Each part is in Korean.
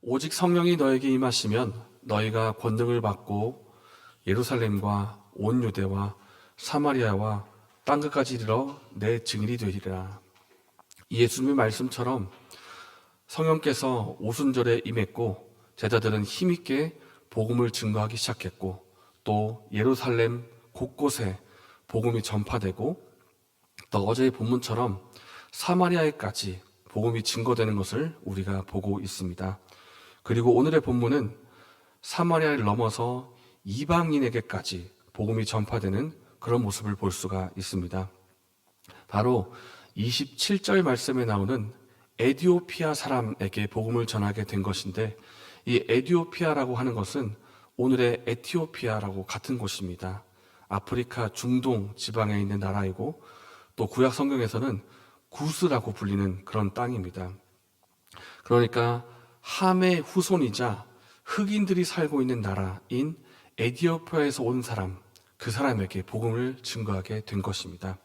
오직 성령이 너에게 임하시면 너희가 권능을 받고 예루살렘과 온 유대와 사마리아와 땅끝까지 이르러 내 증인이 되리라. 이 예수님의 말씀처럼 성령께서 오순절에 임했고 제자들은 힘있게 복음을 증거하기 시작했고 또 예루살렘 곳곳에 복음이 전파되고 또 어제의 본문처럼 사마리아에까지 복음이 증거되는 것을 우리가 보고 있습니다. 그리고 오늘의 본문은 사마리아를 넘어서 이방인에게까지 복음이 전파되는 그런 모습을 볼 수가 있습니다. 바로 27절 말씀에 나오는 에디오피아 사람에게 복음을 전하게 된 것인데, 이 에디오피아라고 하는 것은 오늘의 에티오피아라고 같은 곳입니다. 아프리카 중동 지방에 있는 나라이고 또 구약 성경에서는 구스라고 불리는 그런 땅입니다. 그러니까 함의 후손이자 흑인들이 살고 있는 나라인 에티오피아에서 온 사람, 그 사람에게 복음을 증거하게 된 것입니다.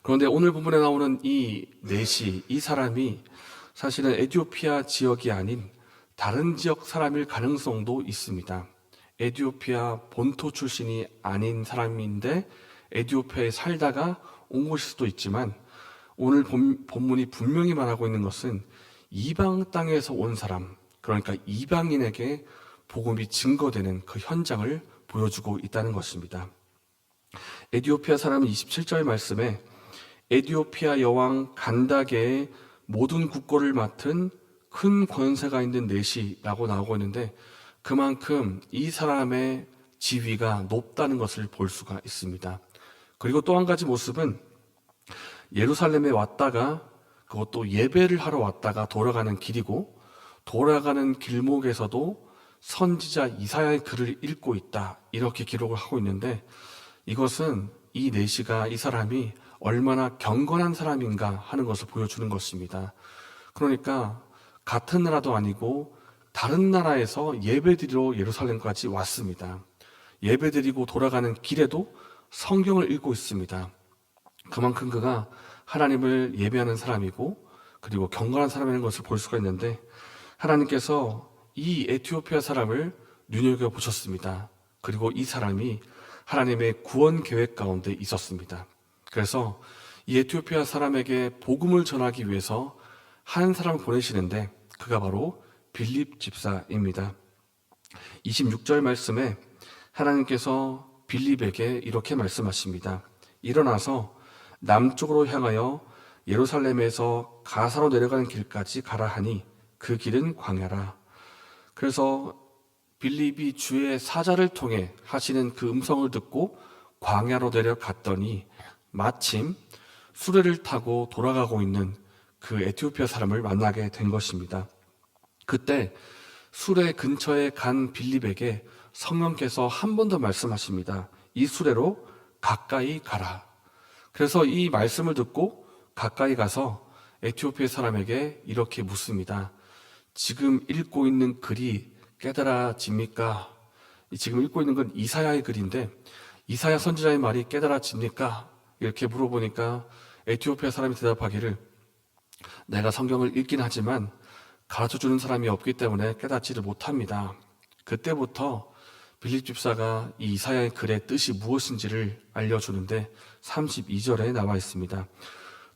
그런데 오늘 본문에 나오는 이 넷이, 이 사람이 사실은 에티오피아 지역이 아닌 다른 지역 사람일 가능성도 있습니다. 에티오피아 본토 출신이 아닌 사람인데 에티오피아에 살다가 온 곳일 수도 있지만, 오늘 본문이 분명히 말하고 있는 것은 이방 땅에서 온 사람, 그러니까 이방인에게 복음이 증거되는 그 현장을 보여주고 있다는 것입니다. 에티오피아 사람은 27절 말씀에 에티오피아 여왕 간다게의 모든 국고를 맡은 큰 권세가 있는 넷이라고 나오고 있는데, 그만큼 이 사람의 지위가 높다는 것을 볼 수가 있습니다. 그리고 또 한 가지 모습은 예루살렘에 왔다가 그것도 예배를 하러 왔다가 돌아가는 길이고, 돌아가는 길목에서도 선지자 이사야의 글을 읽고 있다, 이렇게 기록을 하고 있는데, 이것은 이 넷이가, 이 사람이 얼마나 경건한 사람인가 하는 것을 보여주는 것입니다. 그러니까 같은 나라도 아니고 다른 나라에서 예배드리러 예루살렘까지 왔습니다. 예배드리고 돌아가는 길에도 성경을 읽고 있습니다. 그만큼 그가 하나님을 예배하는 사람이고 그리고 경건한 사람이라는 것을 볼 수가 있는데, 하나님께서 이 에티오피아 사람을 눈여겨보셨습니다. 그리고 이 사람이 하나님의 구원 계획 가운데 있었습니다. 그래서 이 에티오피아 사람에게 복음을 전하기 위해서 한 사람을 보내시는데, 그가 바로 빌립 집사입니다. 26절 말씀에 하나님께서 빌립에게 이렇게 말씀하십니다. 일어나서 남쪽으로 향하여 예루살렘에서 가사로 내려가는 길까지 가라 하니 그 길은 광야라. 그래서 빌립이 주의 사자를 통해 하시는 그 음성을 듣고 광야로 내려갔더니 마침 수레를 타고 돌아가고 있는 그 에티오피아 사람을 만나게 된 것입니다. 그때 수레 근처에 간 빌립에게 성령께서 한 번 더 말씀하십니다. 이 수레로 가까이 가라. 그래서 이 말씀을 듣고 가까이 가서 에티오피아 사람에게 이렇게 묻습니다. 지금 읽고 있는 글이 깨달아집니까? 지금 읽고 있는 건 이사야의 글인데 이사야 선지자의 말이 깨달아집니까? 이렇게 물어보니까 에티오피아 사람이 대답하기를, 내가 성경을 읽긴 하지만 가르쳐주는 사람이 없기 때문에 깨닫지를 못합니다. 그때부터 빌립 집사가 이 이사야의 글의 뜻이 무엇인지를 알려주는데 32절에 나와 있습니다.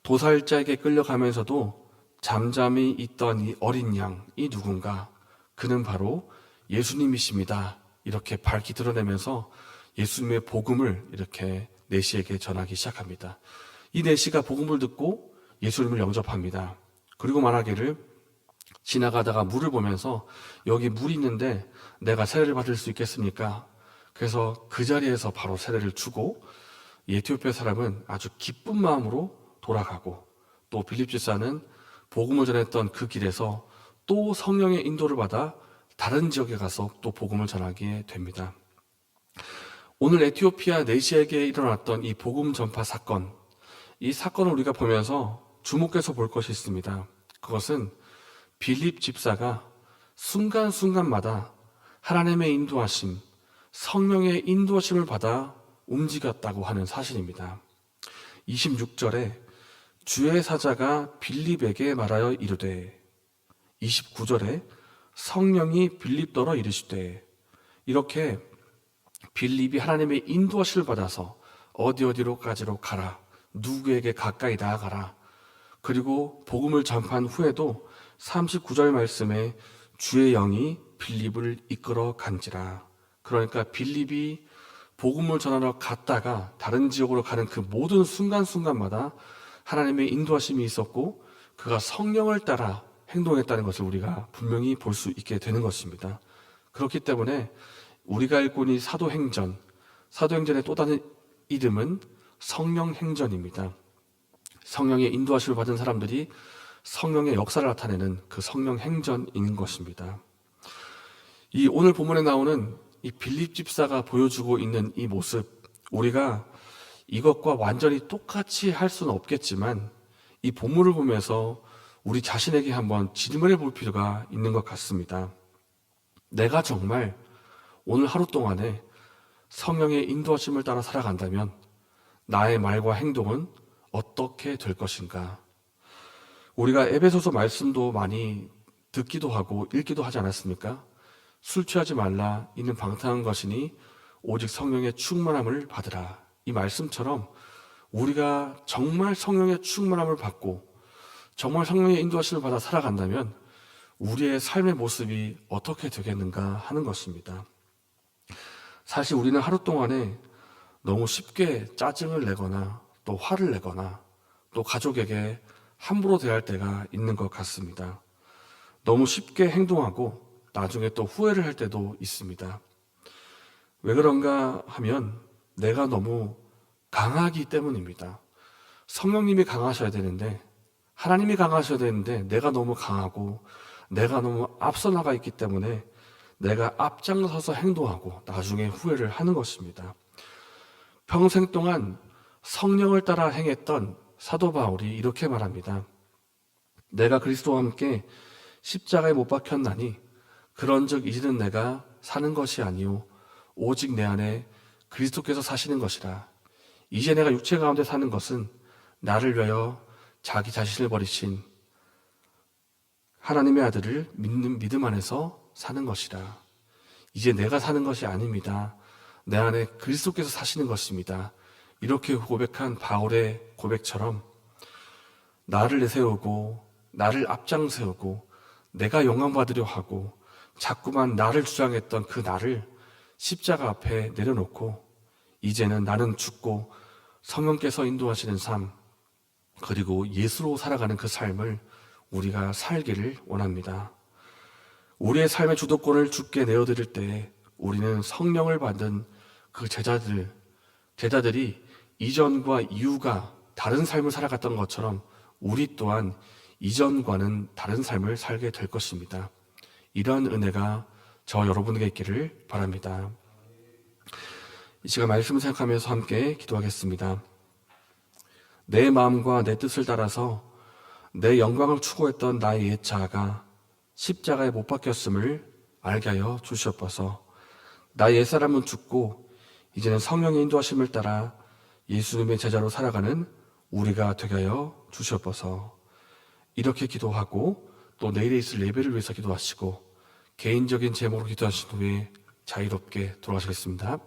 도살자에게 끌려가면서도 잠잠히 있던 이 어린 양이 누군가? 그는 바로 예수님이십니다. 이렇게 밝히 드러내면서 예수님의 복음을 이렇게 내시에게 전하기 시작합니다. 이 내시가 복음을 듣고 예수님을 영접합니다. 그리고 말하기를, 지나가다가 물을 보면서 여기 물이 있는데 내가 세례를 받을 수 있겠습니까? 그래서 그 자리에서 바로 세례를 주고 에티오피아 사람은 아주 기쁜 마음으로 돌아가고, 또 빌립 집사는 복음을 전했던 그 길에서 또 성령의 인도를 받아 다른 지역에 가서 또 복음을 전하게 됩니다. 오늘 에티오피아 내시에게 일어났던 이 복음 전파 사건, 이 사건을 우리가 보면서 주목해서 볼 것이 있습니다. 그것은 빌립 집사가 순간순간마다 하나님의 인도하심, 성령의 인도하심을 받아 움직였다고 하는 사실입니다. 26절에 주의 사자가 빌립에게 말하여 이르되, 29절에 성령이 빌립더러 이르시되. 이렇게 빌립이 하나님의 인도하심을 받아서 어디로까지로 가라, 누구에게 가까이 나아가라. 그리고 복음을 전파한 후에도 39절 말씀에 주의 영이 빌립을 이끌어 간지라. 그러니까 빌립이 복음을 전하러 갔다가 다른 지역으로 가는 그 모든 순간순간마다 하나님의 인도하심이 있었고 그가 성령을 따라 행동했다는 것을 우리가 분명히 볼 수 있게 되는 것입니다. 그렇기 때문에 우리가 읽고 있는 사도행전의 또 다른 이름은 성령행전입니다. 성령의 인도하심을 받은 사람들이 성령의 역사를 나타내는 그 성령행전인 것입니다. 이 오늘 본문에 나오는 이 빌립 집사가 보여주고 있는 이 모습, 우리가 이것과 완전히 똑같이 할 수는 없겠지만 이 본문을 보면서 우리 자신에게 한번 질문해 볼 필요가 있는 것 같습니다. 내가 정말 오늘 하루 동안에 성령의 인도하심을 따라 살아간다면 나의 말과 행동은 어떻게 될 것인가? 우리가 에베소서 말씀도 많이 듣기도 하고 읽기도 하지 않았습니까? 술 취하지 말라, 이는 방탕한 것이니 오직 성령의 충만함을 받으라. 이 말씀처럼 우리가 정말 성령의 충만함을 받고 정말 성령의 인도하심을 받아 살아간다면 우리의 삶의 모습이 어떻게 되겠는가 하는 것입니다. 사실 우리는 하루 동안에 너무 쉽게 짜증을 내거나 또 화를 내거나 또 가족에게 함부로 대할 때가 있는 것 같습니다. 너무 쉽게 행동하고 나중에 또 후회를 할 때도 있습니다. 왜 그런가 하면 내가 너무 강하기 때문입니다. 성령님이 강하셔야 되는데, 하나님이 강하셔야 되는데 내가 너무 강하고 내가 너무 앞서 나가 있기 때문에 내가 앞장서서 행동하고 나중에 후회를 하는 것입니다. 평생 동안 성령을 따라 행했던 사도 바울이 이렇게 말합니다. 내가 그리스도와 함께 십자가에 못 박혔나니 그런즉 이제는 내가 사는 것이 아니요 오직 내 안에 그리스도께서 사시는 것이라. 이제 내가 육체 가운데 사는 것은 나를 위하여 자기 자신을 버리신 하나님의 아들을 믿는 믿음 안에서 사는 것이라. 이제 내가 사는 것이 아닙니다. 내 안에 그리스도께서 사시는 것입니다. 이렇게 고백한 바울의 고백처럼 나를 내세우고 나를 앞장 세우고 내가 영광받으려 하고 자꾸만 나를 주장했던 그 나를 십자가 앞에 내려놓고 이제는 나는 죽고 성령께서 인도하시는 삶, 그리고 예수로 살아가는 그 삶을 우리가 살기를 원합니다. 우리의 삶의 주도권을 주께 내어드릴 때 우리는 성령을 받은 그 제자들이 이전과 이후가 다른 삶을 살아갔던 것처럼 우리 또한 이전과는 다른 삶을 살게 될 것입니다. 이러한 은혜가 저 여러분에게 있기를 바랍니다. 이 시간 말씀을 생각하면서 함께 기도하겠습니다. 내 마음과 내 뜻을 따라서 내 영광을 추구했던 나의 옛 자아가 십자가에 못 박혔음을 알게 하여 주시옵소서. 나의 옛사람은 죽고 이제는 성령의 인도하심을 따라 예수님의 제자로 살아가는 우리가 되게 하여 주시옵소서. 이렇게 기도하고 또 내일에 있을 예배를 위해서 기도하시고 개인적인 제목으로 기도하신 후에 자유롭게 돌아가시겠습니다.